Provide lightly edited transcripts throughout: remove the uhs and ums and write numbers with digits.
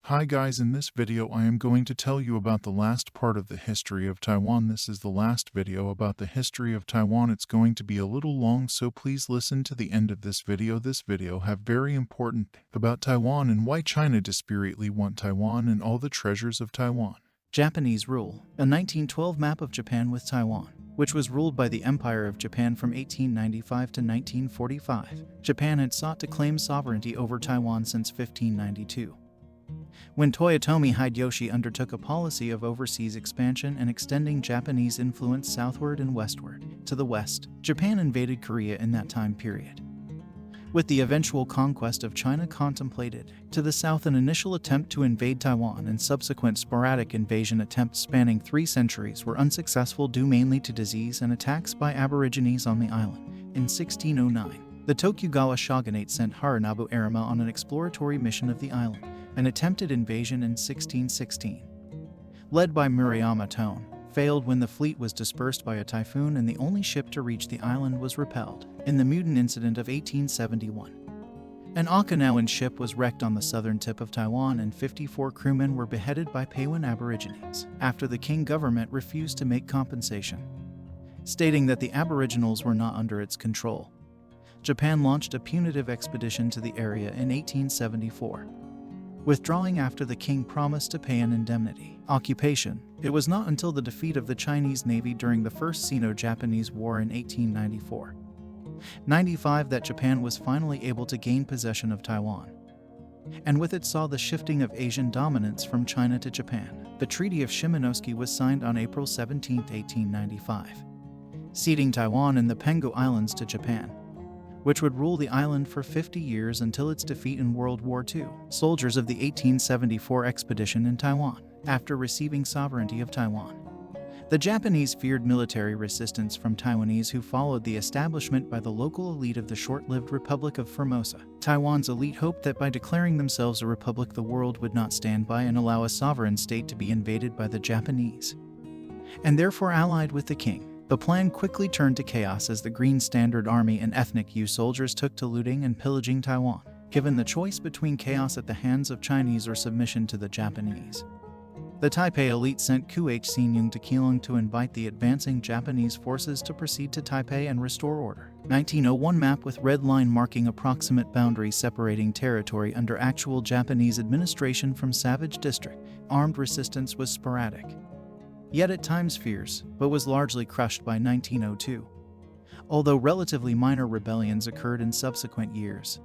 Hi guys, in this video I am going to tell you about the last part of the history of Taiwan. This is the last video about the history of Taiwan. It's going to be a little long, so please listen to the end of this video. This video have very important about Taiwan and why China desperately want Taiwan and all the treasures of Taiwan. Japanese rule, a 1912 map of Japan with Taiwan, which was ruled by the Empire of Japan from 1895 to 1945. Japan had sought to claim sovereignty over Taiwan since 1592. When Toyotomi Hideyoshi undertook a policy of overseas expansion and extending Japanese influence southward and westward. To the west, Japan invaded Korea in that time period, with the eventual conquest of China contemplated. To the south, an initial attempt to invade Taiwan and subsequent sporadic invasion attempts spanning 3 centuries were unsuccessful due mainly to disease and attacks by Aborigines on the island. In 1609, the Tokugawa shogunate sent Harinabu Arima on an exploratory mission of the island. An attempted invasion in 1616, led by Murayama Tone, failed when the fleet was dispersed by a typhoon and the only ship to reach the island was repelled. In the Muden Incident of 1871, an Okinawan ship was wrecked on the southern tip of Taiwan and 54 crewmen were beheaded by Paiwan Aborigines after the Qing government refused to make compensation, stating that the Aboriginals were not under its control. Japan launched a punitive expedition to the area in 1874. Withdrawing after the king promised to pay an indemnity. Occupation. It was not until the defeat of the Chinese Navy during the First Sino-Japanese War in 1894-95 that Japan was finally able to gain possession of Taiwan, and with it saw the shifting of Asian dominance from China to Japan. The Treaty of Shimonowski was signed on April 17, 1895, ceding Taiwan and the Penghu Islands to Japan, which would rule the island for 50 years until its defeat in World War II. Soldiers of the 1874 expedition in Taiwan. After receiving sovereignty of Taiwan, the Japanese feared military resistance from Taiwanese who followed the establishment by the local elite of the short-lived Republic of Formosa. Taiwan's elite hoped that by declaring themselves a republic, the world would not stand by and allow a sovereign state to be invaded by the Japanese, and therefore allied with the king. The plan quickly turned to chaos as the Green Standard Army and ethnic Yu soldiers took to looting and pillaging Taiwan. Given the choice between chaos at the hands of Chinese or submission to the Japanese, the Taipei elite sent Ku Hsinung to Keelung to invite the advancing Japanese forces to proceed to Taipei and restore order. 1901 map with red line marking approximate boundary separating territory under actual Japanese administration from savage district. Armed resistance was sporadic, yet at times fierce, but was largely crushed by 1902, although relatively minor rebellions occurred in subsequent years,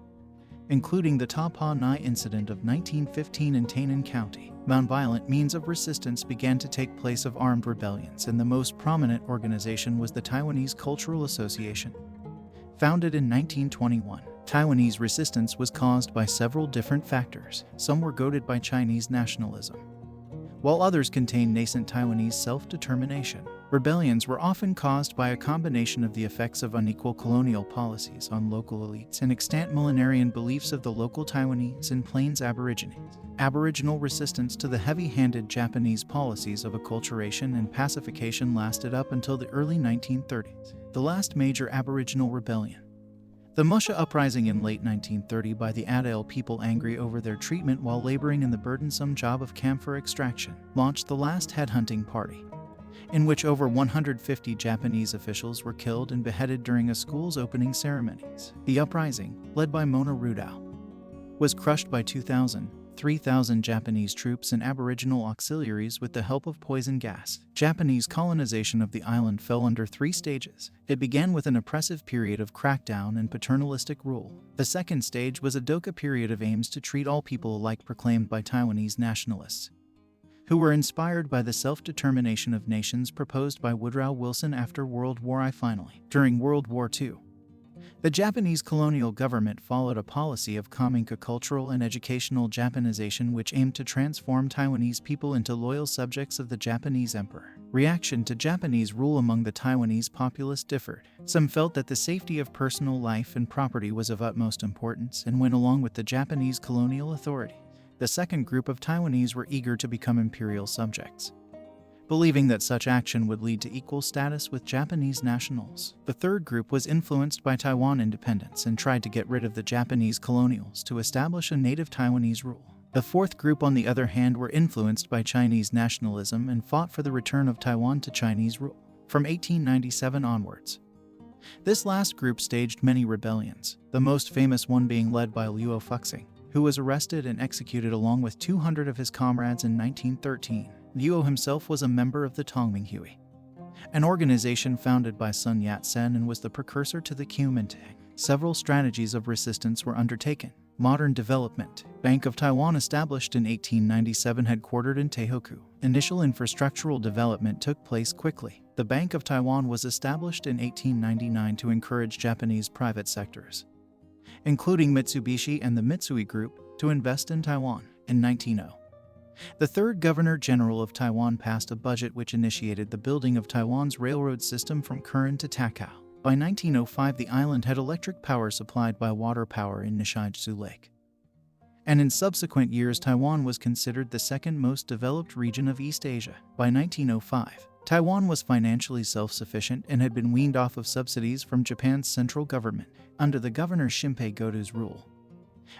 including the Ta Pa Nai incident of 1915 in Tainan County. Nonviolent means of resistance began to take place of armed rebellions, and the most prominent organization was the Taiwanese Cultural Association, founded in 1921. Taiwanese resistance was caused by several different factors. Some were goaded by Chinese nationalism, while others contained nascent Taiwanese self-determination. Rebellions were often caused by a combination of the effects of unequal colonial policies on local elites and extant millenarian beliefs of the local Taiwanese and Plains Aborigines. Aboriginal resistance to the heavy-handed Japanese policies of acculturation and pacification lasted up until the early 1930s. The last major Aboriginal rebellion, the Musha Uprising in late 1930 by the Adel people angry over their treatment while laboring in the burdensome job of camphor extraction, launched the last headhunting party, in which over 150 Japanese officials were killed and beheaded during a school's opening ceremonies. The uprising, led by Mona Rudao, was crushed by 3,000 Japanese troops and Aboriginal auxiliaries with the help of poison gas. Japanese colonization of the island fell under 3 stages. It began with an oppressive period of crackdown and paternalistic rule. The second stage was a Doka period of aims to treat all people alike proclaimed by Taiwanese nationalists, who were inspired by the self-determination of nations proposed by Woodrow Wilson after World War I. Finally, during World War II, the Japanese colonial government followed a policy of Kaminka cultural and educational Japanization which aimed to transform Taiwanese people into loyal subjects of the Japanese emperor. Reaction to Japanese rule among the Taiwanese populace differed. Some felt that the safety of personal life and property was of utmost importance and went along with the Japanese colonial authority. The second group of Taiwanese were eager to become imperial subjects, believing that such action would lead to equal status with Japanese nationals. The third group was influenced by Taiwan independence and tried to get rid of the Japanese colonials to establish a native Taiwanese rule. The fourth group, on the other hand, were influenced by Chinese nationalism and fought for the return of Taiwan to Chinese rule from 1897 onwards. This last group staged many rebellions, the most famous one being led by Luo Fuxing, who was arrested and executed along with 200 of his comrades in 1913. Luo himself was a member of the Tongminghui, an organization founded by Sun Yat-sen and was the precursor to the Kuomintang. Several strategies of resistance were undertaken. Modern development. Bank of Taiwan established in 1897, headquartered in Tehoku. Initial infrastructural development took place quickly. The Bank of Taiwan was established in 1899 to encourage Japanese private sectors, including Mitsubishi and the Mitsui Group, to invest in Taiwan. In 1900, the third Governor-General of Taiwan passed a budget which initiated the building of Taiwan's railroad system from Kurin to Takao. By 1905, the island had electric power supplied by water power in Nishijutsu Lake. And in subsequent years, Taiwan was considered the second most developed region of East Asia. By 1905, Taiwan was financially self-sufficient and had been weaned off of subsidies from Japan's central government under the Governor Shinpei Goto's rule.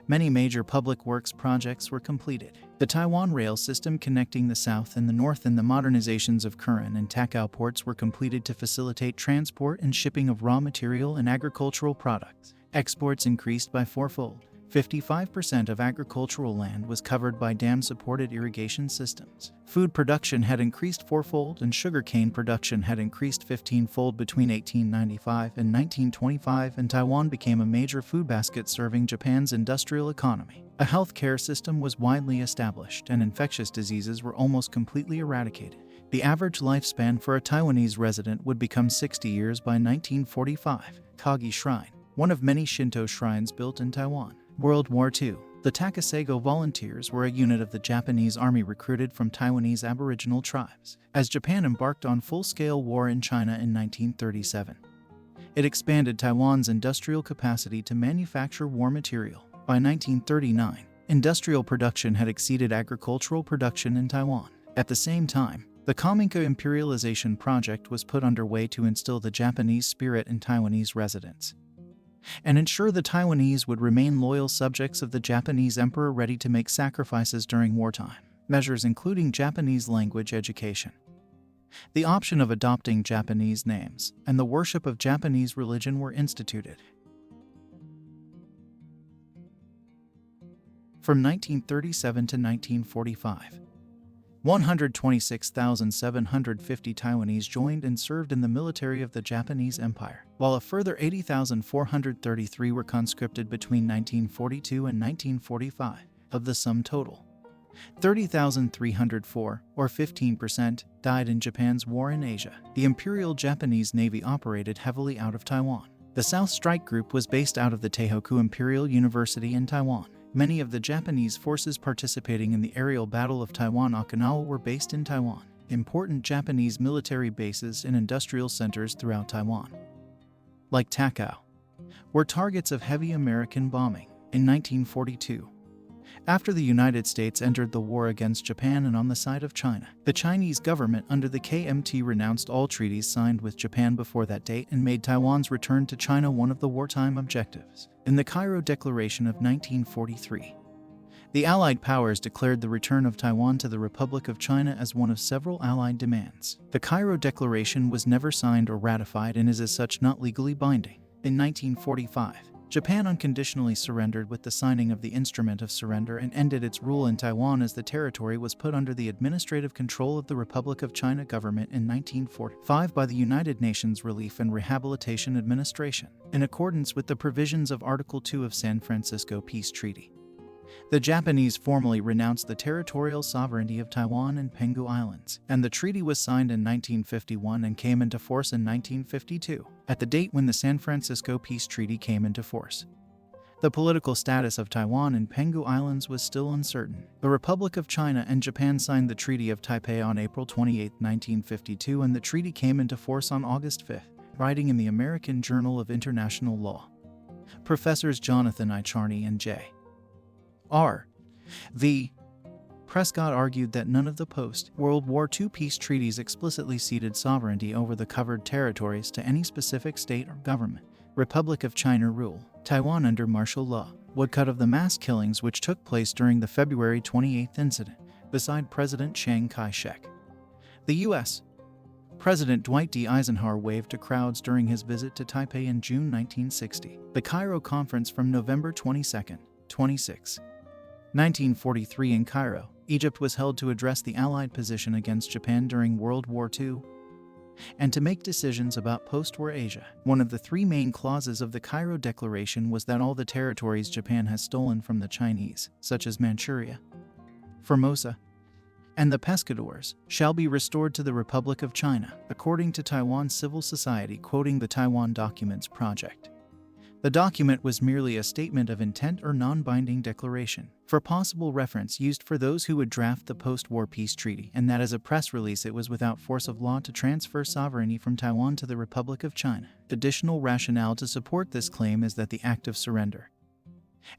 Many major public works projects were completed. The Taiwan rail system connecting the south and the north and the modernizations of Kurin and Takao ports were completed to facilitate transport and shipping of raw material and agricultural products. Exports increased by fourfold. 55% of agricultural land was covered by dam-supported irrigation systems. Food production had increased fourfold and sugarcane production had increased 15-fold between 1895 and 1925, and Taiwan became a major food basket serving Japan's industrial economy. A healthcare system was widely established and infectious diseases were almost completely eradicated. The average lifespan for a Taiwanese resident would become 60 years by 1945. Kagi Shrine, one of many Shinto shrines built in Taiwan. World War II. The Takasago Volunteers were a unit of the Japanese Army recruited from Taiwanese Aboriginal tribes. As Japan embarked on full-scale war in China in 1937, it expanded Taiwan's industrial capacity to manufacture war material. By 1939, industrial production had exceeded agricultural production in Taiwan. At the same time, the Kominka imperialization project was put underway to instill the Japanese spirit in Taiwanese residents and ensure the Taiwanese would remain loyal subjects of the Japanese emperor, ready to make sacrifices during wartime. Measures including Japanese language education, the option of adopting Japanese names, and the worship of Japanese religion were instituted. From 1937 to 1945, 126,750 Taiwanese joined and served in the military of the Japanese Empire, while a further 80,433 were conscripted between 1942 and 1945. Of the sum total, 30,304, or 15%, died in Japan's war in Asia. The Imperial Japanese Navy operated heavily out of Taiwan. The South Strike Group was based out of the Tehoku Imperial University in Taiwan. Many of the Japanese forces participating in the aerial battle of Taiwan-Okinawa were based in Taiwan. Important Japanese military bases and industrial centers throughout Taiwan, like Takao, were targets of heavy American bombing. In 1942, after the United States entered the war against Japan and on the side of China, the Chinese government under the KMT renounced all treaties signed with Japan before that date and made Taiwan's return to China one of the wartime objectives. In the Cairo Declaration of 1943, the Allied powers declared the return of Taiwan to the Republic of China as one of several Allied demands. The Cairo Declaration was never signed or ratified and is as such not legally binding. In 1945, Japan unconditionally surrendered with the signing of the Instrument of Surrender and ended its rule in Taiwan as the territory was put under the administrative control of the Republic of China government in 1945 by the United Nations Relief and Rehabilitation Administration, in accordance with the provisions of Article 2 of San Francisco Peace Treaty. The Japanese formally renounced the territorial sovereignty of Taiwan and Penghu Islands, and the treaty was signed in 1951 and came into force in 1952, at the date when the San Francisco Peace Treaty came into force. The political status of Taiwan and Penghu Islands was still uncertain. The Republic of China and Japan signed the Treaty of Taipei on April 28, 1952, and the treaty came into force on August 5. Writing in the American Journal of International Law, Professors Jonathan I. Charney and J. R. V. Prescott argued that none of the post-World War II peace treaties explicitly ceded sovereignty over the covered territories to any specific state or government. Republic of China rule. Taiwan under martial law. woodcut of the mass killings which took place during the February 28 incident, beside President Chiang Kai-shek. The U.S. President Dwight D. Eisenhower waved to crowds during his visit to Taipei in June 1960. The Cairo Conference from November 22, 26, 1943 in Cairo, Egypt was held to address the Allied position against Japan during World War II and to make decisions about post-war Asia. One of the three main clauses of the Cairo Declaration was that all the territories Japan has stolen from the Chinese, such as Manchuria, Formosa, and the Pescadores, shall be restored to the Republic of China, according to Taiwan Civil Society, quoting the Taiwan Documents Project. The document was merely a statement of intent or non-binding declaration, for possible reference used for those who would draft the post-war peace treaty, and that as a press release it was without force of law to transfer sovereignty from Taiwan to the Republic of China. Additional rationale to support this claim is that the Act of Surrender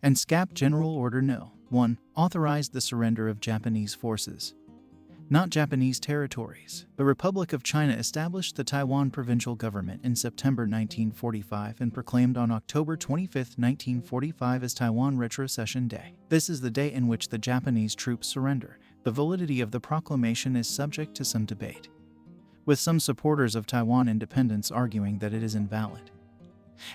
and SCAP General Order No. 1 authorized the surrender of Japanese forces, not Japanese territories. The Republic of China established the Taiwan provincial government in September 1945 and proclaimed on October 25, 1945 as Taiwan Retrocession Day. This is the day in which the Japanese troops surrendered. The validity of the proclamation is subject to some debate, with some supporters of Taiwan independence arguing that it is invalid,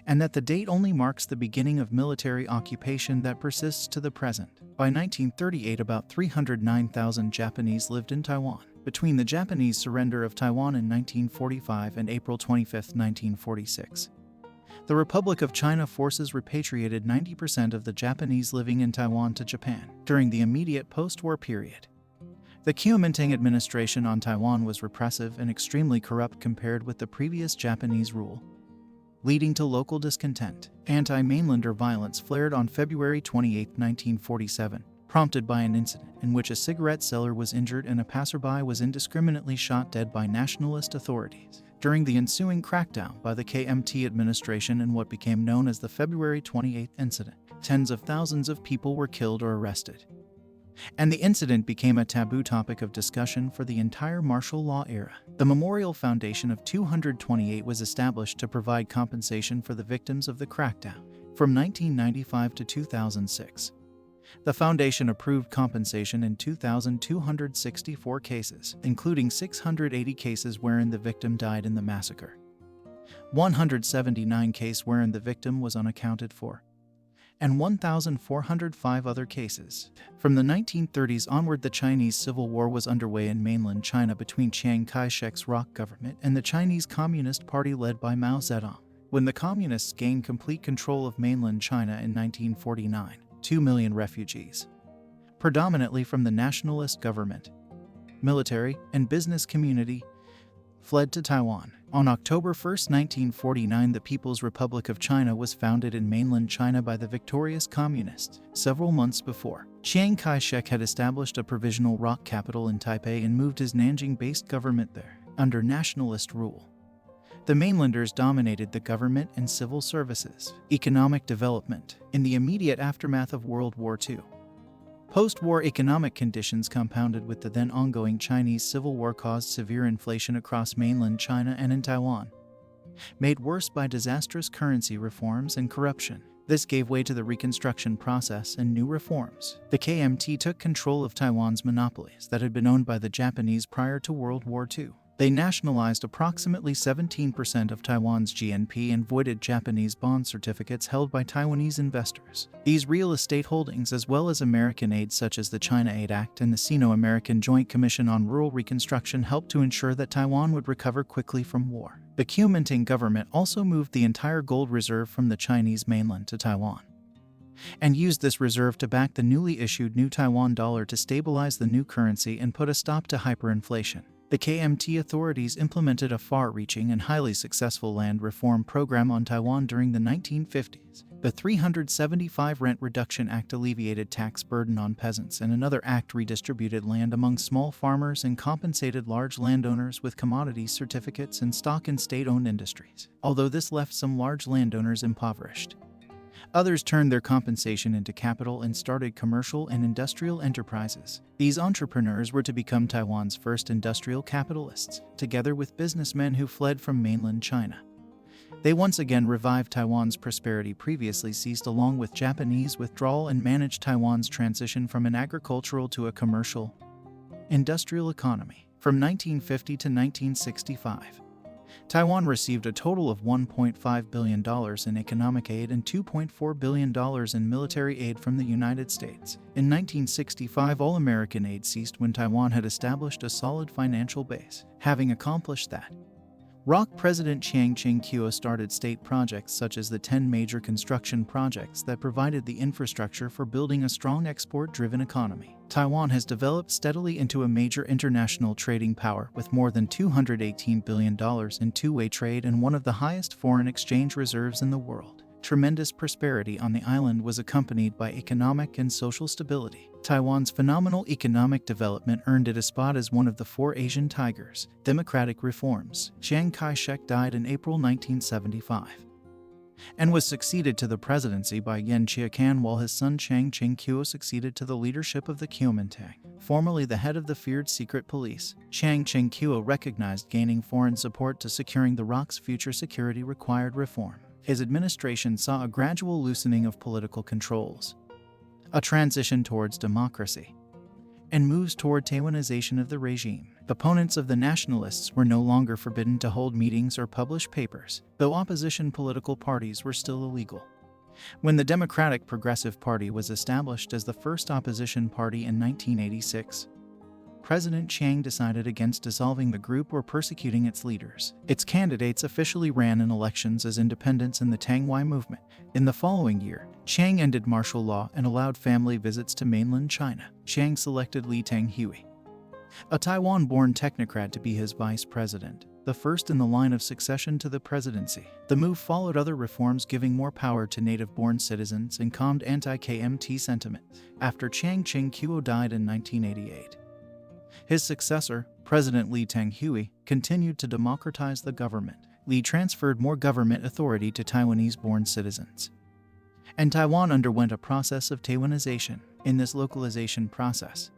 and that the date only marks the beginning of military occupation that persists to the present. By 1938, about 309,000 Japanese lived in Taiwan. Between the Japanese surrender of Taiwan in 1945 and April 25, 1946, the Republic of China forces repatriated 90% of the Japanese living in Taiwan to Japan. During the immediate post-war period, the Kuomintang administration on Taiwan was repressive and extremely corrupt compared with the previous Japanese rule, leading to local discontent. Anti-mainlander violence flared on February 28, 1947, prompted by an incident in which a cigarette seller was injured and a passerby was indiscriminately shot dead by nationalist authorities. During the ensuing crackdown by the KMT administration in what became known as the February 28 incident, tens of thousands of people were killed or arrested, and the incident became a taboo topic of discussion for the entire martial law era. The Memorial Foundation of 228 was established to provide compensation for the victims of the crackdown. From 1995 to 2006, the foundation approved compensation in 2,264 cases, including 680 cases wherein the victim died in the massacre, 179 cases wherein the victim was unaccounted for, and 1,405 other cases. From the 1930s onward, the Chinese Civil War was underway in mainland China between Chiang Kai-shek's ROC government and the Chinese Communist Party led by Mao Zedong. When the Communists gained complete control of mainland China in 1949, 2 million refugees, predominantly from the nationalist government, military, and business community, fled to Taiwan. On October 1, 1949, the People's Republic of China was founded in mainland China by the victorious Communists. Several months before, Chiang Kai-shek had established a provisional ROC capital in Taipei and moved his Nanjing-based government there. Under nationalist rule, the mainlanders dominated the government and civil services. Economic development. In the immediate aftermath of World War II, post-war economic conditions compounded with the then ongoing Chinese Civil War caused severe inflation across mainland China and in Taiwan, made worse by disastrous currency reforms and corruption. This gave way to the reconstruction process and new reforms. The KMT took control of Taiwan's monopolies that had been owned by the Japanese prior to World War II. They nationalized approximately 17% of Taiwan's GNP and voided Japanese bond certificates held by Taiwanese investors. These real estate holdings, as well as American aid such as the China Aid Act and the Sino-American Joint Commission on Rural Reconstruction, helped to ensure that Taiwan would recover quickly from war. The Kuomintang government also moved the entire gold reserve from the Chinese mainland to Taiwan, and used this reserve to back the newly issued new Taiwan dollar to stabilize the new currency and put a stop to hyperinflation. The KMT authorities implemented a far-reaching and highly successful land reform program on Taiwan during the 1950s. The 375 Rent Reduction Act alleviated tax burden on peasants, and another act redistributed land among small farmers and compensated large landowners with commodity certificates and stock in state-owned industries. Although this left some large landowners impoverished, others turned their compensation into capital and started commercial and industrial enterprises. These entrepreneurs were to become Taiwan's first industrial capitalists, together with businessmen who fled from mainland China. They once again revived Taiwan's prosperity previously ceased along with Japanese withdrawal and managed Taiwan's transition from an agricultural to a commercial, industrial economy. From 1950 to 1965, Taiwan received a total of $1.5 billion in economic aid and $2.4 billion in military aid from the United States. In 1965, all American aid ceased when Taiwan had established a solid financial base. Having accomplished that, ROC President Chiang Ching-kuo started state projects such as the 10 major construction projects that provided the infrastructure for building a strong export-driven economy. Taiwan has developed steadily into a major international trading power with more than $218 billion in two-way trade and one of the highest foreign exchange reserves in the world. Tremendous prosperity on the island was accompanied by economic and social stability. Taiwan's phenomenal economic development earned it a spot as one of the four Asian tigers. Democratic reforms. Chiang Kai-shek died in April 1975 and was succeeded to the presidency by Yen Chia-kan, while his son Chiang Ching-kuo succeeded to the leadership of the Kuomintang. Formerly the head of the feared secret police, Chiang Ching-kuo recognized gaining foreign support to securing the ROC's future security required reform. His administration saw a gradual loosening of political controls, a transition towards democracy, and moves toward Taiwanization of the regime. Opponents of the nationalists were no longer forbidden to hold meetings or publish papers, though opposition political parties were still illegal. When the Democratic Progressive Party was established as the first opposition party in 1986, President Chiang decided against dissolving the group or persecuting its leaders. Its candidates officially ran in elections as independents in the Tangwai movement. In the following year, Chiang ended martial law and allowed family visits to mainland China. Chiang selected Lee Teng-hui, a Taiwan-born technocrat, to be his vice president, the first in the line of succession to the presidency. The move followed other reforms giving more power to native-born citizens and calmed anti-KMT sentiment. After Chiang Ching-kuo died in 1988, his successor, President Lee Teng-hui, continued to democratize the government. Lee transferred more government authority to Taiwanese-born citizens, and Taiwan underwent a process of Taiwanization. In this localization process,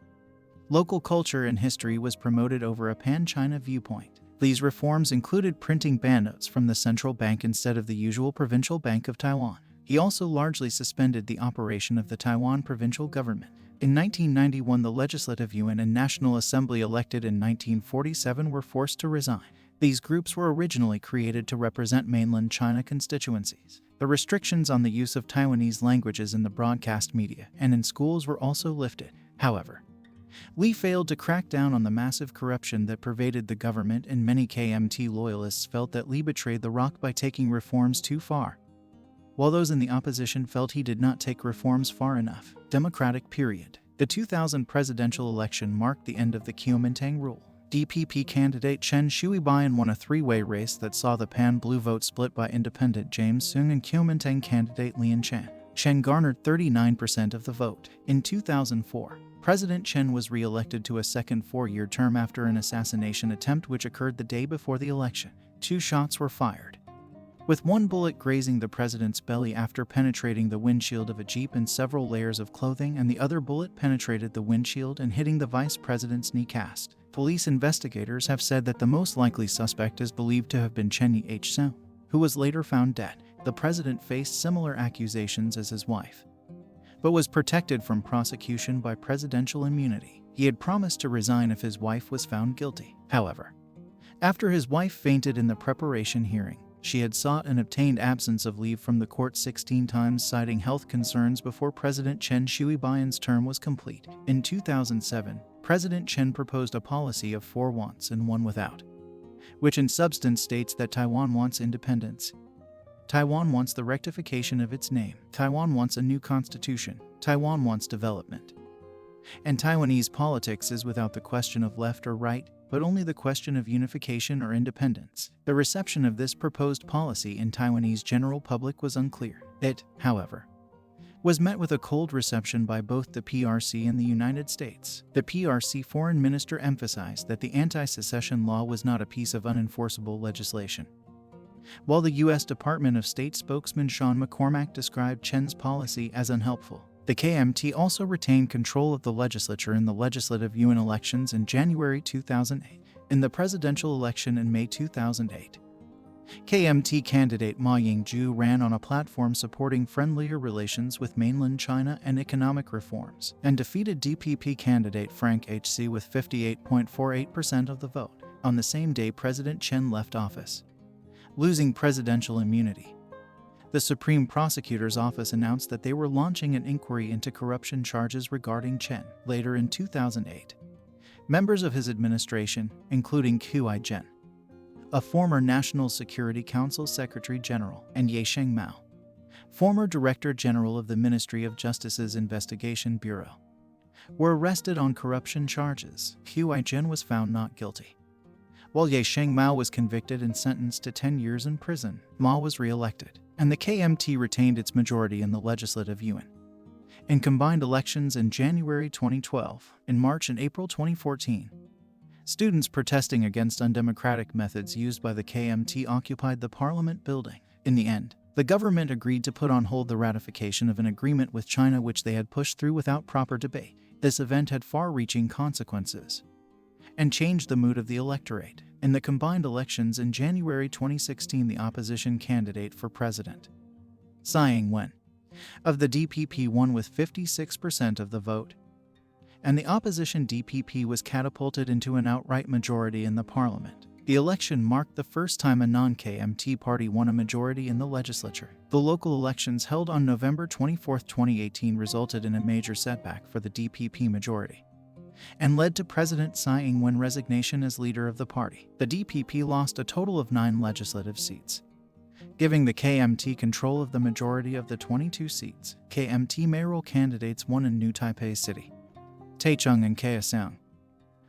local culture and history was promoted over a pan-China viewpoint. These reforms included printing banknotes from the central bank instead of the usual Provincial Bank of Taiwan. He also largely suspended the operation of the Taiwan provincial government. In 1991, the Legislative Yuan and National Assembly elected in 1947 were forced to resign. These groups were originally created to represent mainland China constituencies. The restrictions on the use of Taiwanese languages in the broadcast media and in schools were also lifted. However, Lee failed to crack down on the massive corruption that pervaded the government, and many KMT loyalists felt that Lee betrayed the ROC by taking reforms too far, while those in the opposition felt he did not take reforms far enough. Democratic period. The 2000 presidential election marked the end of the Kuomintang rule. DPP candidate Chen Shui-bian won a three-way race that saw the pan-blue vote split by independent James Soong and Kuomintang candidate Lian Chen. Chen garnered 39% of the vote. In 2004, President Chen was re-elected to a second four-year term after an assassination attempt which occurred the day before the election. 2 shots were fired, with one bullet grazing the president's belly after penetrating the windshield of a Jeep and several layers of clothing, and the other bullet penetrated the windshield and hitting the vice president's knee cast. Police investigators have said that the most likely suspect is believed to have been Chen Yi-Soong, who was later found dead. The president faced similar accusations as his wife, but was protected from prosecution by presidential immunity. He had promised to resign if his wife was found guilty. However, after his wife fainted in the preparation hearing, she had sought and obtained absence of leave from the court 16 times, citing health concerns before President Chen Shui-bian's term was complete. In 2007, President Chen proposed a policy of 4 wants and 1 without, which in substance states that Taiwan wants independence, Taiwan wants the rectification of its name, Taiwan wants a new constitution, Taiwan wants development, and Taiwanese politics is without the question of left or right, but only the question of unification or independence. The reception of this proposed policy in Taiwanese general public was unclear. It, however, was met with a cold reception by both the PRC and the United States. The PRC foreign minister emphasized that the anti-secession law was not a piece of unenforceable legislation, while the U.S. Department of State spokesman Sean McCormack described Chen's policy as unhelpful. The KMT also retained control of the legislature in the Legislative Yuan elections in January 2008. In the presidential election in May 2008, KMT candidate Ma Ying-jeou ran on a platform supporting friendlier relations with mainland China and economic reforms, and defeated DPP candidate Frank H.C. with 58.48% of the vote on the same day President Chen left office, losing presidential immunity. The Supreme Prosecutor's Office announced that they were launching an inquiry into corruption charges regarding Chen. Later in 2008, members of his administration, including Hui Zhen, a former National Security Council Secretary General, and Ye Shengmao, former Director General of the Ministry of Justice's Investigation Bureau, were arrested on corruption charges. Hui Zhen was found not guilty, while Ye Shengmao was convicted and sentenced to 10 years in prison. Ma was re-elected, and the KMT retained its majority in the Legislative Yuan. In combined elections in January 2012, in March and April 2014, students protesting against undemocratic methods used by the KMT occupied the Parliament building. In the end, the government agreed to put on hold the ratification of an agreement with China which they had pushed through without proper debate. This event had far-reaching consequences and changed the mood of the electorate. In the combined elections in January 2016, the opposition candidate for president, Tsai Ing-wen, of the DPP won with 56% of the vote, and the opposition DPP was catapulted into an outright majority in the parliament. The election marked the first time a non-KMT party won a majority in the legislature. The local elections held on November 24, 2018 resulted in a major setback for the DPP majority and led to President Tsai Ing-wen's resignation as leader of the party. The DPP lost a total of 9 legislative seats, giving the KMT control of the majority of the 22 seats. KMT mayoral candidates won in New Taipei City, Taichung and Kaohsiung,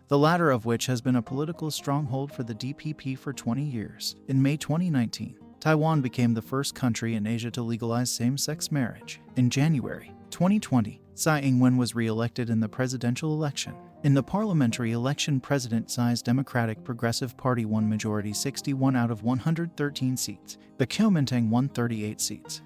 the latter of which has been a political stronghold for the DPP for 20 years. In May 2019, Taiwan became the first country in Asia to legalize same-sex marriage. In January 2020, Tsai Ing-wen was re-elected in the presidential election. In the parliamentary election, President Tsai's Democratic Progressive Party won majority 61 out of 113 seats. The Kuomintang won 38 seats.